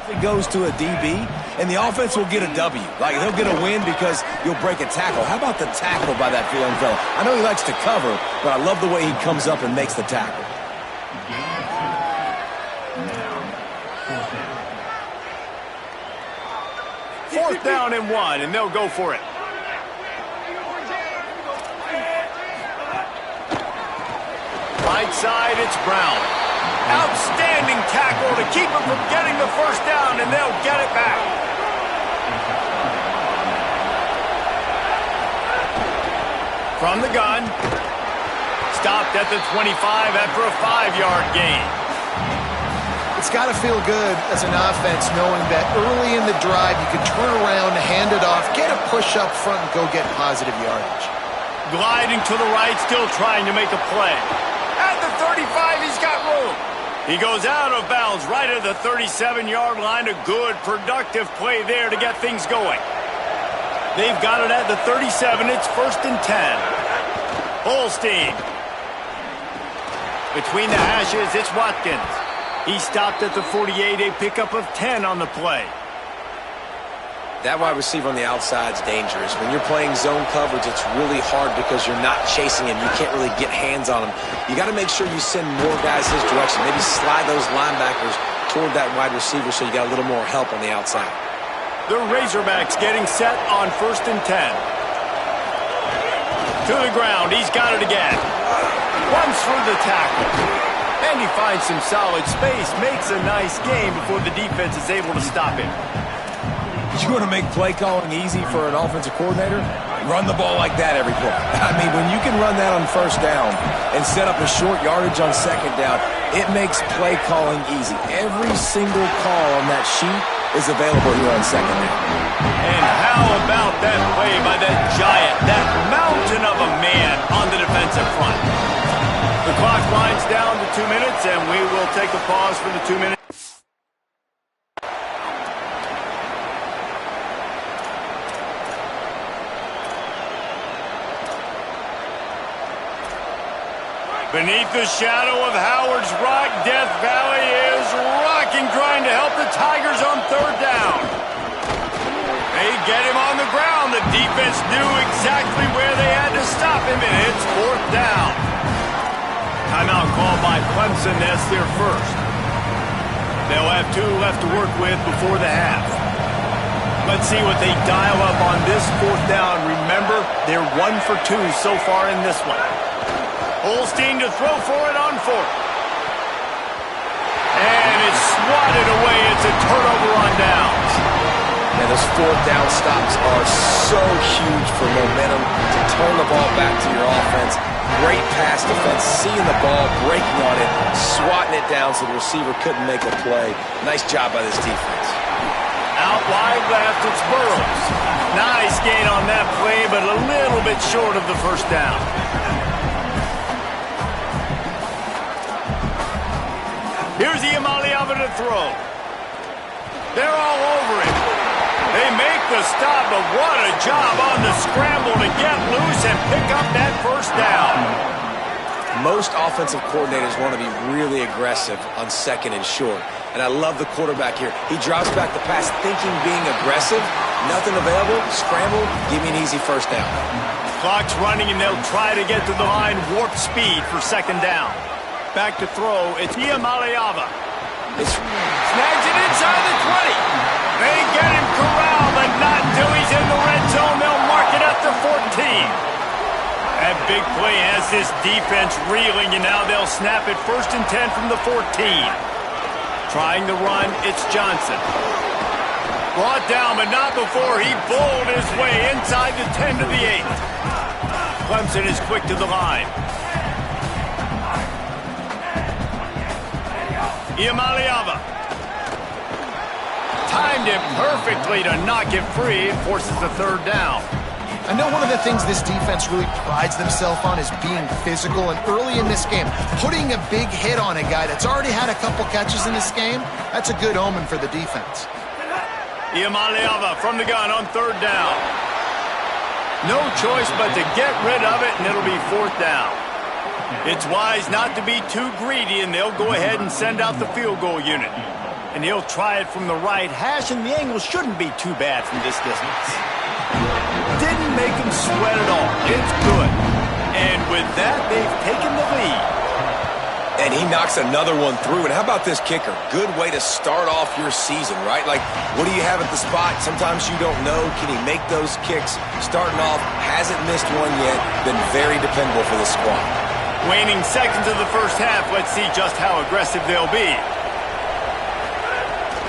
It goes to a DB, and the offense will get a W. Like, he'll get a win because you'll break a tackle. How about the tackle by that young fella? I know he likes to cover, but I love the way he comes up and makes the tackle. Fourth down and 1, and they'll go for it. Right side, it's Brown. Outstanding tackle to keep him from getting the first down, and they'll get it back. From the gun. Stopped at the 25 after a 5-yard gain. It's got to feel good as an offense knowing that early in the drive you can turn around, hand it off, get a push up front, and go get positive yardage. Gliding to the right, still trying to make a play. At the 35, he's got room. He goes out of bounds right at the 37-yard line. A good, productive play there to get things going. They've got it at the 37. It's 1st and 10. Holstein. Between the hashes, it's Watkins. He stopped at the 48, a pickup of 10 on the play. That wide receiver on the outside is dangerous. When you're playing zone coverage, it's really hard because you're not chasing him. You can't really get hands on him. You got to make sure you send more guys his direction. Maybe slide those linebackers toward that wide receiver so you got a little more help on the outside. The Razorbacks getting set on 1st and 10. To the ground. He's got it again. Runs through the tackle. And he finds some solid space. Makes a nice game before the defense is able to stop him. You want to make play calling easy for an offensive coordinator? Run the ball like that every play. I mean, when you can run that on 1st down and set up a short yardage on 2nd down, it makes play calling easy. Every single call on that sheet is available here on 2nd down. And how about that play by that giant, that mountain of a man on the defensive front? The clock winds down to 2 minutes, and we will take a pause for the 2 minutes. Beneath the shadow of Howard's Rock, Death Valley is rocking, trying to help the Tigers on 3rd down. They get him on the ground. The defense knew exactly where they had to stop him, and it's 4th down. Timeout called by Clemson. That's their first. They'll have 2 left to work with before the half. Let's see what they dial up on this 4th down. Remember, they're 1 for 2 so far in this one. Holstein to throw for it on 4th. And it's swatted away. It's a turnover on downs. Man, those 4th down stops are so huge for momentum to turn the ball back to your offense. Great pass defense, seeing the ball, breaking on it, swatting it down so the receiver couldn't make a play. Nice job by this defense. Out wide left, it's Burrows. Nice gain on that play, but a little bit short of the 1st down. Here's Iamaleava to throw. They're all over him. They make the stop, but what a job on the scramble to get loose and pick up that 1st down. Most offensive coordinators want to be really aggressive on 2nd and short. And I love the quarterback here. He drops back the pass thinking being aggressive. Nothing available. Scramble. Give me an easy 1st down. Clock's running, and they'll try to get to the line warp speed for 2nd down. Back to throw, it's Iamaleava. Snags it inside the 20. They get him corralled, but not until he's in the red zone. They'll mark it up to 14. That big play has this defense reeling, and now they'll snap it 1st and 10 from the 14. Trying to run, it's Johnson. Brought down, but not before he bowled his way inside the 10 to the 8. Clemson is quick to the line. Iamaleava. Timed it perfectly to knock it free and forces the 3rd down. I know one of the things this defense really prides themselves on is being physical, and early in this game, putting a big hit on a guy that's already had a couple catches in this game, that's a good omen for the defense. Iamaleava from the gun on 3rd down. No choice but to get rid of it, and it'll be 4th down. It's wise not to be too greedy, and they'll go ahead and send out the field goal unit. And he'll try it from the right hash, and the angle shouldn't be too bad from this distance. Didn't make him sweat at all. It's good. And with that, they've taken the lead. And he knocks another one through. And how about this kicker? Good way to start off your season, right? Like, what do you have at the spot? Sometimes you don't know. Can he make those kicks? Starting off, hasn't missed one yet. Been very dependable for the squad. Waning seconds of the first half. Let's see just how aggressive they'll be.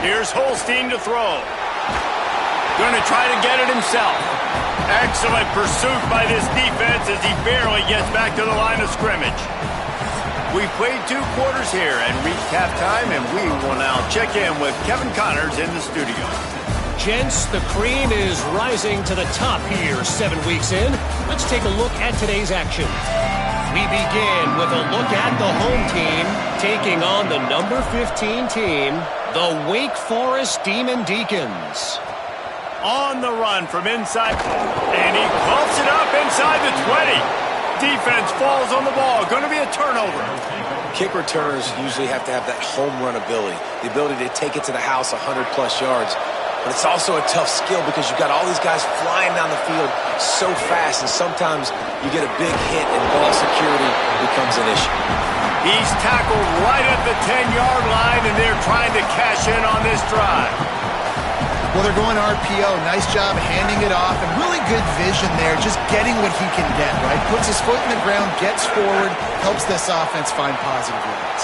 Here's Holstein to throw. Going to try to get it himself. Excellent pursuit by this defense as he barely gets back to the line of scrimmage. We've played 2 quarters here and reached halftime, and we will now check in with Kevin Connors in the studio. Gents, the cream is rising to the top here 7 weeks in. Let's take a look at today's action. We begin with a look at the home team taking on the number 15 team, the Wake Forest Demon Deacons. On the run from inside, and he pumps it up inside the 20. Defense falls on the ball. Going to be a turnover. Kick returners usually have to have that home run ability, the ability to take it to the house 100-plus yards. But it's also a tough skill because you've got all these guys flying down the field so fast, and sometimes you get a big hit and ball security becomes an issue. He's tackled right at the 10-yard line, and they're trying to cash in on this drive. Well, they're going RPO. Nice job handing it off, and really good vision there, just getting what he can get, right? Puts his foot in the ground, gets forward, helps this offense find positive yards.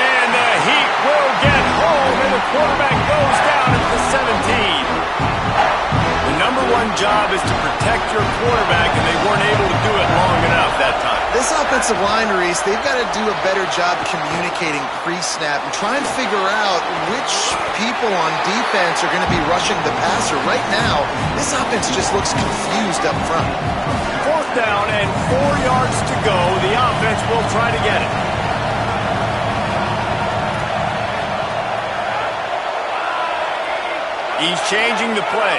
And the Heat will get home, and the quarterback goes down at the 17. The number one job is to protect your quarterback, and they weren't able to do it long enough that time. This offensive line, Reese, they've got to do a better job communicating pre-snap and try and figure out which people on defense are going to be rushing the passer. Right now, this offense just looks confused up front. 4th down and 4 yards to go. The offense will try to get it. He's changing the play.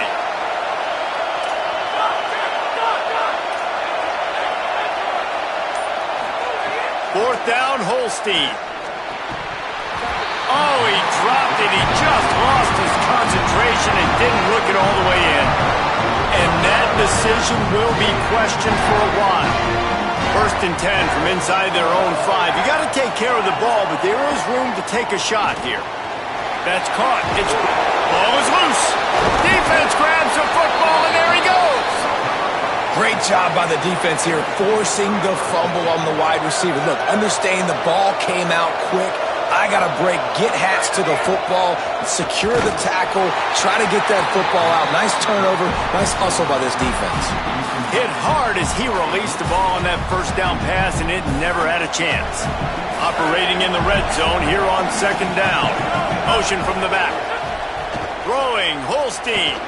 Fourth down, Holstein. Oh, he dropped it. He just lost his concentration and didn't look it all the way in. And that decision will be questioned for a while. 1st and 10 from inside their own 5. You got to take care of the ball, but there is room to take a shot here. That's caught. Ball is loose. Defense grabs the football, and there he goes. Great job by the defense here, forcing the fumble on the wide receiver. Look, understand the ball came out quick. I got to break, get hats to the football, secure the tackle, try to get that football out. Nice turnover, nice hustle by this defense. Hit hard as he released the ball on that 1st down pass, and it never had a chance. Operating in the red zone here on 2nd down. Motion from the back. Throwing, Holstein.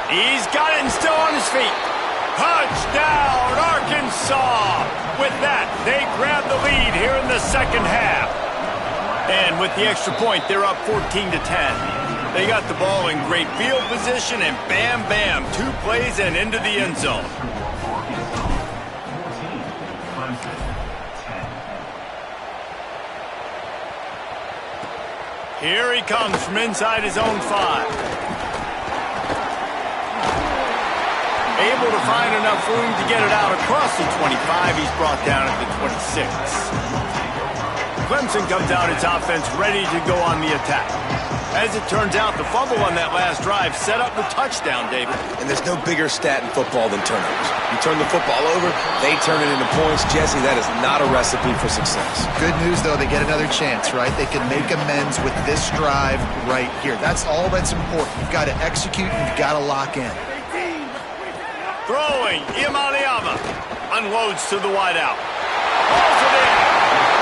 He's got it and still on his feet. Touchdown, Arkansas! With that, they grab the lead here in the 2nd half. And with the extra point, they're up 14-10. They got the ball in great field position, and bam, bam, 2 plays and into the end zone. Here he comes from inside his own 5. Able to find enough room to get it out across the 25. He's brought down at the 26. Clemson comes out its offense ready to go on the attack. As it turns out, the fumble on that last drive set up the touchdown, David. And there's no bigger stat in football than turnovers. You turn the football over, they turn it into points. Jesse, that is not a recipe for success. Good news, though, they get another chance, right? They can make amends with this drive right here. That's all that's important. You've got to execute and you've got to lock in. Throwing, Iamaleava unloads to the wideout. Balls it in.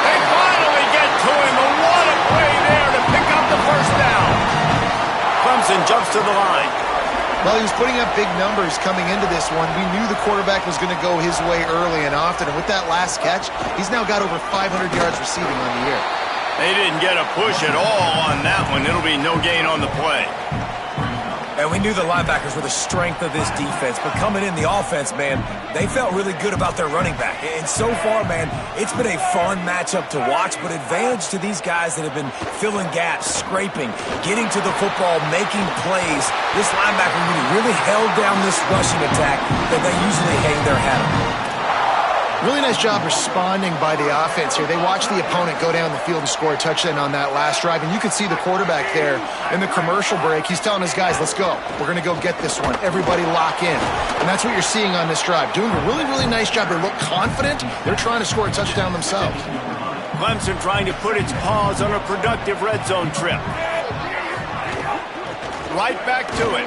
They finally get to him, and what a play there to pick up the 1st down. Clemson jumps to the line. Well, he was putting up big numbers coming into this one. We knew the quarterback was going to go his way early and often, and with that last catch, he's now got over 500 yards receiving on the year. They didn't get a push at all on that one. It'll be no gain on the play. And we knew the linebackers were the strength of this defense, but coming in the offense, man, they felt really good about their running back. And so far, man, it's been a fun matchup to watch, but advantage to these guys that have been filling gaps, scraping, getting to the football, making plays. This linebacker really held down this rushing attack that they usually hang their hat on. Really nice job responding by the offense here. They watched the opponent go down the field and score a touchdown on that last drive, and you can see the quarterback there in the commercial break. He's telling his guys, let's go. We're going to go get this one. Everybody lock in. And that's what you're seeing on this drive. Doing a really, really nice job. They look confident. They're trying to score a touchdown themselves. Clemson trying to put its paws on a productive red zone trip. Right back to it.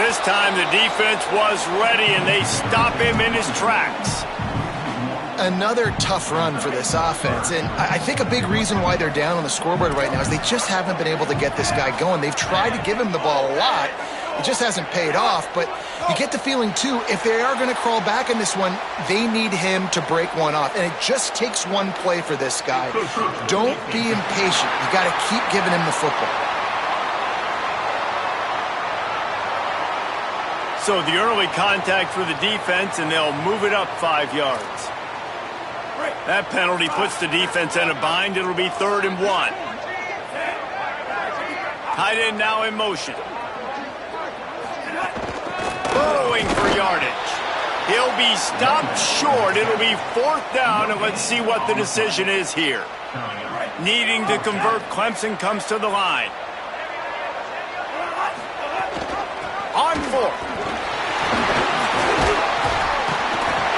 This time the defense was ready, and they stop him in his tracks. Another tough run for this offense, and I think a big reason why they're down on the scoreboard right now is they just haven't been able to get this guy going. They've tried to give him the ball a lot. It just hasn't paid off, but you get the feeling, too, if they are going to crawl back in this one, they need him to break one off, and it just takes one play for this guy. Don't be impatient. You got to keep giving him the football. So the early contact for the defense, and they'll move it up 5 yards. That penalty puts the defense in a bind. It'll be 3rd and 1. Tight end now in motion. Burrowing for yardage. He'll be stopped short. It'll be 4th down, and let's see what the decision is here. Needing to convert, Clemson comes to the line. On 4th.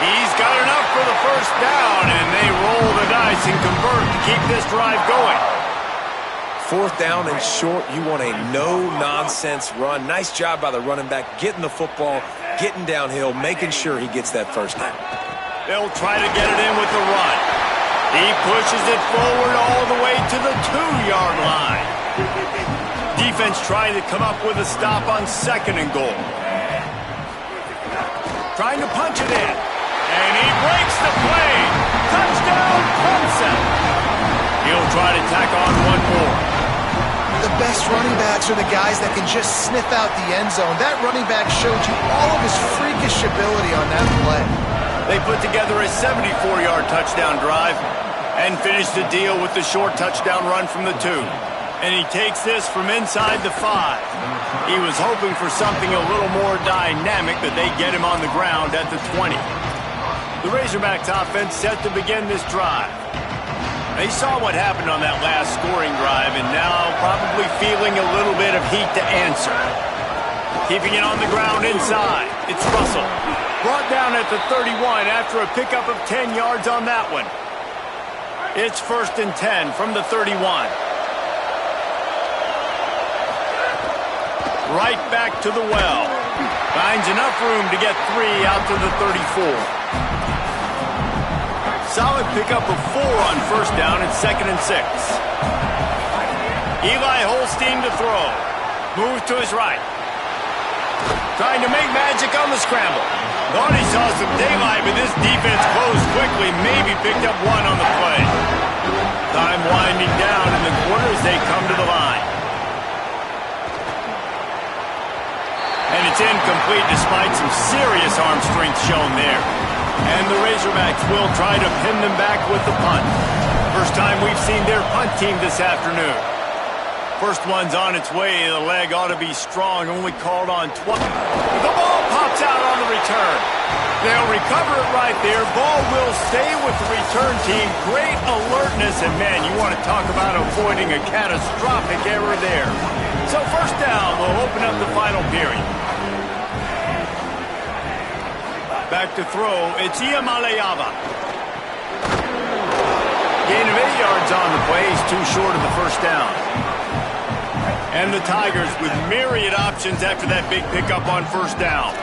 He's got enough for the 1st down, and they roll the dice and convert to keep this drive going. 4th down and short, you want a no-nonsense run. Nice job by the running back, getting the football, getting downhill, making sure he gets that 1st down. They'll try to get it in with the run. He pushes it forward all the way to the 2-yard line. Defense trying to come up with a stop on 2nd and goal. Trying to punch it in. And he breaks the play. Touchdown, Clemson. He'll try to tack on one more. The best running backs are the guys that can just sniff out the end zone. That running back showed you all of his freakish ability on that play. They put together a 74-yard touchdown drive and finished the deal with the short touchdown run from the 2. And he takes this from inside the 5. He was hoping for something a little more dynamic, that they get him on the ground at the 20. The Razorbacks offense set to begin this drive. They saw what happened on that last scoring drive, and now probably feeling a little bit of heat to answer. Keeping it on the ground inside. It's Russell. Brought down at the 31 after a pickup of 10 yards on that one. It's 1st and 10 from the 31. Right back to the well. Finds enough room to get 3 out to the 34. Solid pickup of 4 on 1st down and 2nd and 6. Eli Holstein to throw. Moves to his right. Trying to make magic on the scramble. Thought he saw some daylight, but this defense closed quickly. Maybe picked up 1 on the play. Time winding down in the quarter as they come to the line. And it's incomplete despite some serious arm strength shown there. And the Razorbacks will try to pin them back with the punt. First time we've seen their punt team this afternoon. First one's on its way. The leg ought to be strong. Only called on twice. The ball pops out on the return. They'll recover it right there. Ball will stay with the return team. Great alertness. And, man, you want to talk about avoiding a catastrophic error there. So 1st down, we'll open up the final period. Back to throw, it's Iamaleava. Gain of 8 yards on the play. He's too short of the 1st down. And the Tigers with myriad options after that big pickup on 1st down.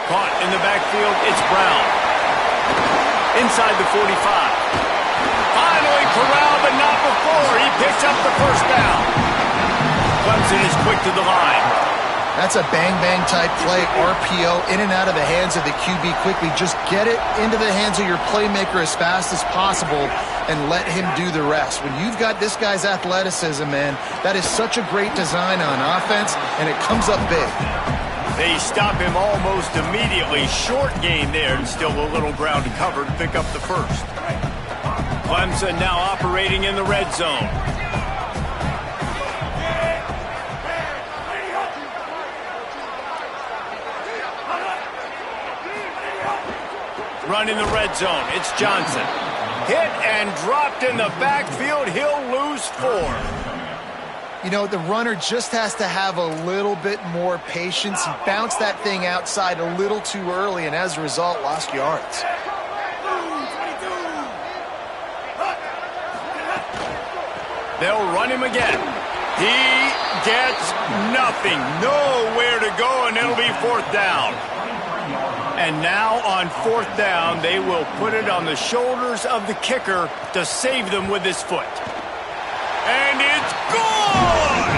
Caught in the backfield, it's Brown. Inside the 45. Finally corralled, but not before. He picks up the 1st down. Clemson is quick to the line. That's a bang-bang type play, RPO, in and out of the hands of the QB quickly. Just get it into the hands of your playmaker as fast as possible, and let him do the rest. When you've got this guy's athleticism, man, that is such a great design on offense, and it comes up big. They stop him almost immediately. Short gain there, and still a little ground to cover to pick up the first. Clemson now operating in the red zone. Run in the red zone. It's Johnson. Hit and dropped in the backfield. He'll lose 4. You know, the runner just has to have a little bit more patience. He bounced that thing outside a little too early, and as a result, lost yards. They'll run him again. He gets nothing. Nowhere to go, and it'll be 4th down. And now on 4th down, they will put it on the shoulders of the kicker to save them with his foot. And it's good!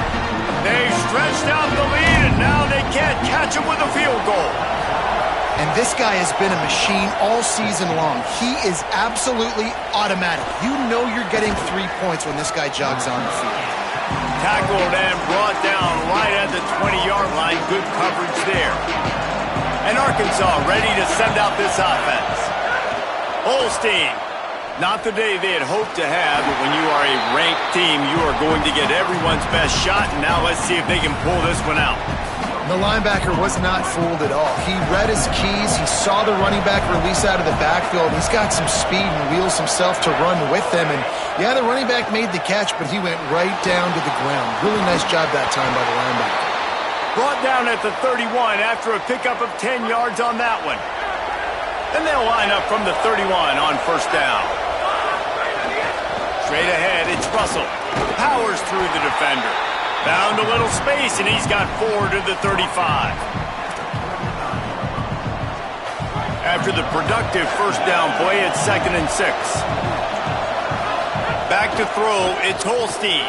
They've stretched out the lead, and now they can't catch him with a field goal. And this guy has been a machine all season long. He is absolutely automatic. You know you're getting 3 points when this guy jogs on the field. Tackled and brought down right at the 20-yard line. Good coverage there. And Arkansas ready to send out this offense. Holstein, not the day they had hoped to have, but when you are a ranked team, you are going to get everyone's best shot, and now let's see if they can pull this one out. The linebacker was not fooled at all. He read his keys. He saw the running back release out of the backfield. He's got some speed and wheels himself to run with them. And, yeah, the running back made the catch, but he went right down to the ground. Really nice job that time by the linebacker. Brought down at the 31 after a pickup of 10 yards on that one. And they'll line up from the 31 on 1st down. Straight ahead, it's Russell. Powers through the defender. Found a little space, and he's got 4 to the 35. After the productive 1st down play, it's 2nd and 6. Back to throw, it's Holstein.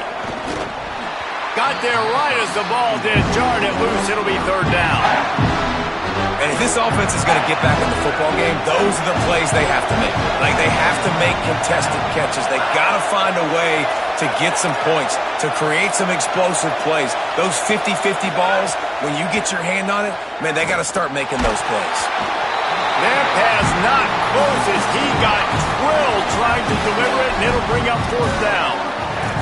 Got there right as the ball did. Jarred it loose. It'll be 3rd down. And if this offense is going to get back in the football game, those are the plays they have to make. Like, they have to make contested catches. They got to find a way to get some points, to create some explosive plays. Those 50-50 balls, when you get your hand on it, man, they got to start making those plays. That pass not close as he got drilled trying to deliver it, and it'll bring up 4th down.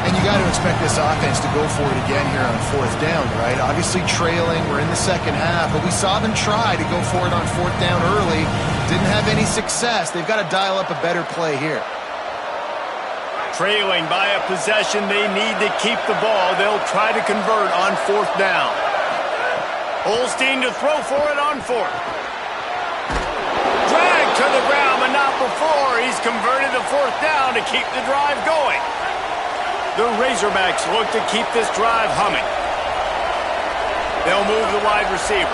And you got to expect this offense to go for it again here on 4th down, right? Obviously trailing, we're in the 2nd half, but we saw them try to go for it on 4th down early. Didn't have any success. They've got to dial up a better play here. Trailing by a possession, they need to keep the ball. They'll try to convert on 4th down. Holstein to throw for it on 4th. Drag to the ground, but not before. He's converted to 4th down to keep the drive going. The Razorbacks look to keep this drive humming. They'll move the wide receiver.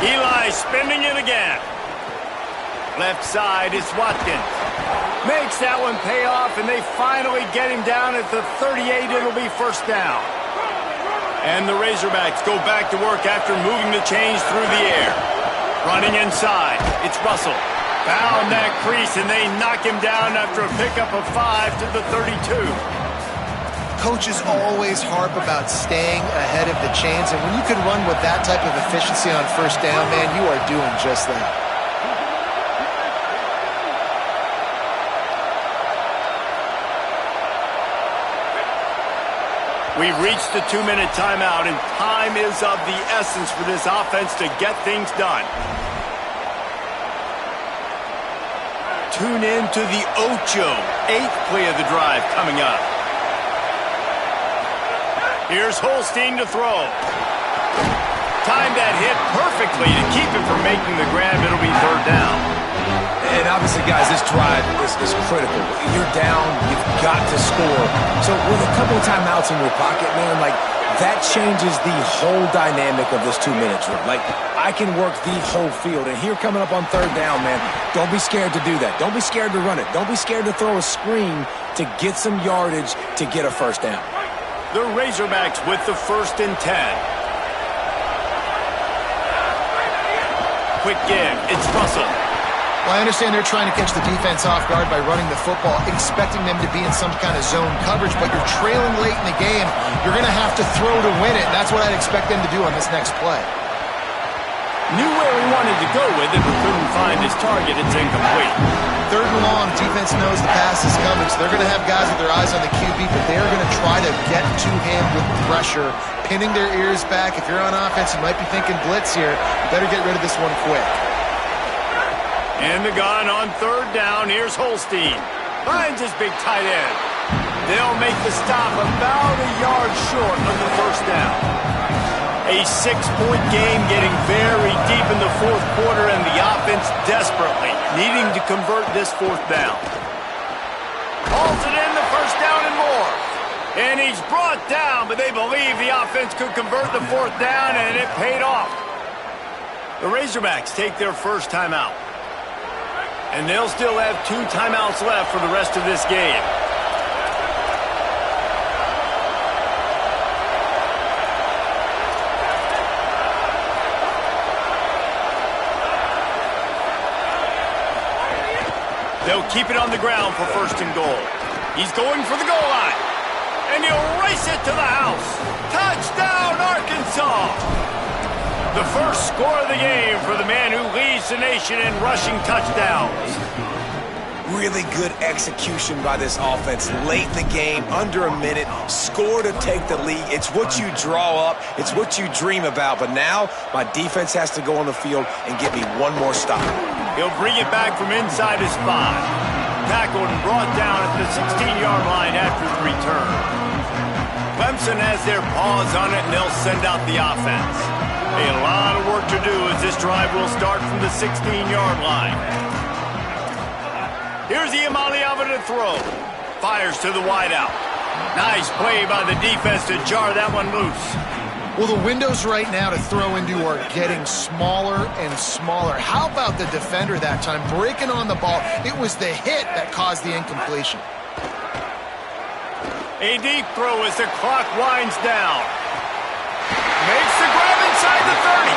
Eli spinning it again. Left side is Watkins. Makes that one pay off, and they finally get him down at the 38. It'll be 1st down. And the Razorbacks go back to work after moving the chains through the air. Running inside, it's Russell. Found that crease, and they knock him down after a pickup of 5 to the 32. Coaches always harp about staying ahead of the chains, and when you can run with that type of efficiency on 1st down, man, you are doing just that. We've reached the 2-minute timeout, and time is of the essence for this offense to get things done. Tune in to the Ocho, 8th play of the drive coming up. Here's Holstein to throw. Timed that hit perfectly to keep him from making the grab. It'll be 3rd down. And obviously, guys, this drive is critical. You're down, you've got to score. So with a couple of timeouts in your pocket, man, like, that changes the whole dynamic of this 2-minute drill. Like, I can work the whole field. And here coming up on 3rd down, man, don't be scared to do that. Don't be scared to run it. Don't be scared to throw a screen to get some yardage to get a 1st down. The Razorbacks with the 1st and 10. Quick give. It's Russell. Well, I understand they're trying to catch the defense off guard by running the football, expecting them to be in some kind of zone coverage, but you're trailing late in the game. You're going to have to throw to win it, and that's what I'd expect them to do on this next play. Knew where he wanted to go with it, but couldn't find his target. It's incomplete. 3rd and long, defense knows the pass is coming, so they're going to have guys with their eyes on the QB, but they're going to try to get to him with pressure, pinning their ears back. If you're on offense, you might be thinking blitz here. You better get rid of this one quick. And the gun on 3rd down. Here's Holstein. Finds his big tight end. They'll make the stop about a yard short of the 1st down. A 6-point game getting very deep in the 4th quarter, and the offense desperately needing to convert this 4th down. Hauls it in, the 1st down and more. And he's brought down, but they believe the offense could convert the 4th down, and it paid off. The Razorbacks take their first timeout. And they'll still have 2 timeouts left for the rest of this game. They'll keep it on the ground for 1st and goal. He's going for the goal line. And he'll race it to the house. Touchdown, Arkansas! The first score of the game for the man who leads the nation in rushing touchdowns. Really good execution by this offense. Late in the game, under a minute, score to take the lead. It's what you draw up. It's what you dream about. But now, my defense has to go on the field and get me one more stop. He'll bring it back from inside his 5. Tackled and brought down at the 16-yard line after the return. Clemson has their paws on it, and they'll send out the offense. A lot of work to do as this drive will start from the 16-yard line. Here's the Amaliava to throw. Fires to the wideout. Nice play by the defense to jar that one loose. Well, the windows right now to throw into are getting smaller and smaller. How about the defender that time breaking on the ball? It was the hit that caused the incompletion. A deep throw as the clock winds down. Makes the grab inside the 30.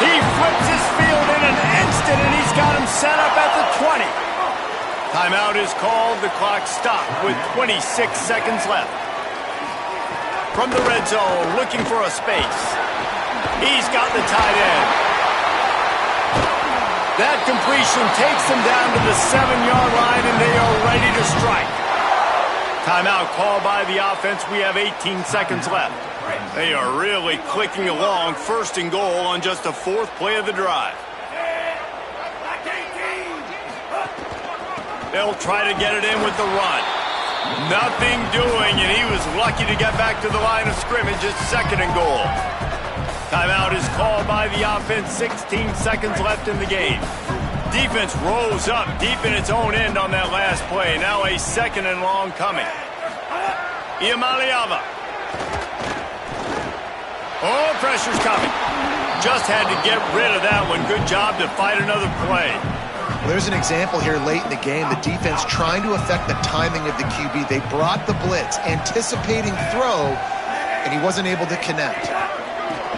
He flips his field in an instant, and he's got him set up at the 20. Timeout is called. The clock stopped with 26 seconds left. From the red zone, looking for a space. He's got the tight end. That completion takes them down to the 7-yard line, and they are ready to strike. Timeout called by the offense. We have 18 seconds left. They are really clicking along. 1st and goal on just the 4th play of the drive. They'll try to get it in with the run. Nothing doing, and he was lucky to get back to the line of scrimmage. It's 2nd and goal. Timeout is called by the offense. 16 seconds left in the game. Defense rolls up deep in its own end on that last play. Now a 2nd and long coming. Iamaleava. Oh, pressure's coming. Just had to get rid of that one. Good job to fight another play. Well, there's an example here late in the game. The defense trying to affect the timing of the QB. They brought the blitz, anticipating throw, and he wasn't able to connect.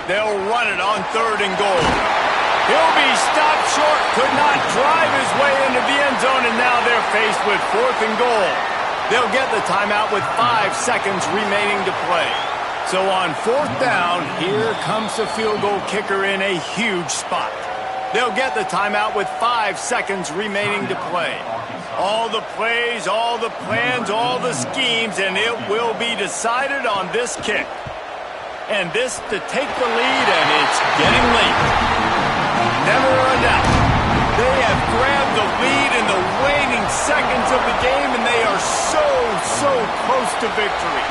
They'll run it on 3rd and goal. He'll be stopped short, could not drive his way into the end zone, and now they're faced with 4th and goal. They'll get the timeout with 5 seconds remaining to play. So on 4th down, here comes the field goal kicker in a huge spot. They'll get the timeout with 5 seconds remaining to play. All the plays, all the plans, all the schemes, and it will be decided on this kick. And this to take the lead, and it's getting late. Never a doubt. They have grabbed the lead in the waning seconds of the game, and they are so close to victory.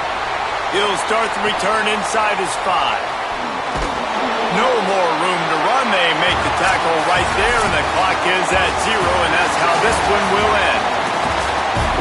He'll start the return inside his 5. No more room to run. They make the tackle right there, and the clock is at 0, and that's how this one will end.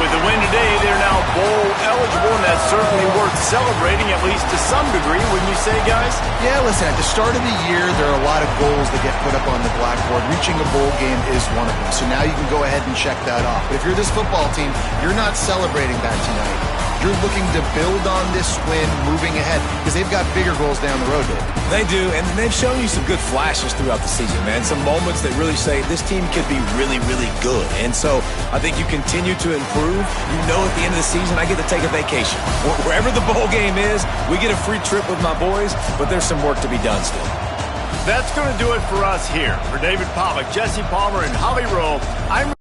With the win today, they're now bowl eligible, and that's certainly worth celebrating, at least to some degree, wouldn't you say, guys? Yeah, listen, at the start of the year, there are a lot of goals that get put up on the blackboard. Reaching a bowl game is one of them, so now you can go ahead and check that off. But if you're this football team, you're not celebrating that tonight. you're looking to build on this win moving ahead because they've got bigger goals down the road, Dave. They do, and they've shown you some good flashes throughout the season, man. Some moments that really say this team could be really, really good. And so I think you continue to improve. You know at the end of the season, I get to take a vacation. Wherever the bowl game is, we get a free trip with my boys, but there's some work to be done still. That's going to do it for us here. For David Pollack, Jesse Palmer, and Holly Rowe, I'm